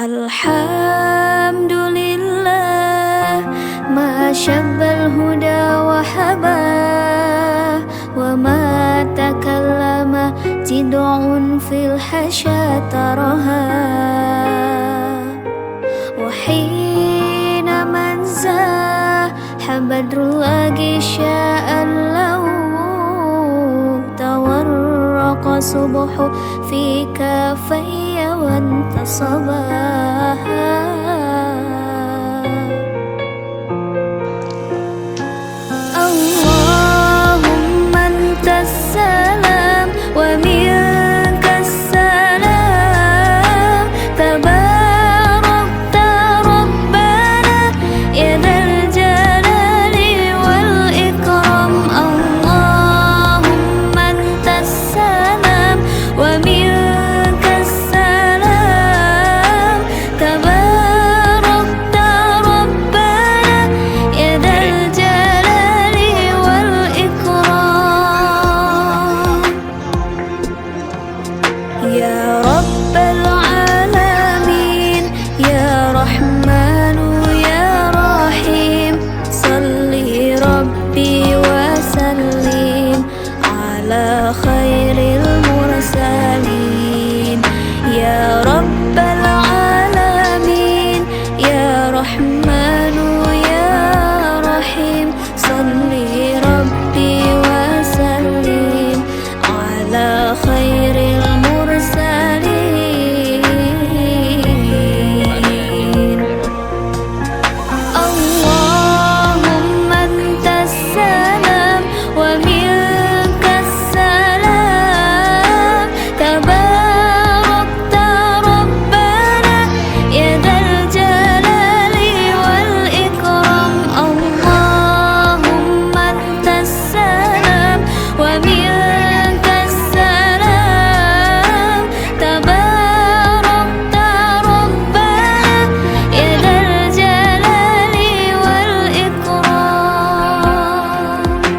Alhamdulillah ma syabbal huda wa haba wa ma takallama tid'un fil hasya taraha wa hina manza habadrullahi sya'an lahu tawarraqa subuhu fi kafayya wa antasabaha.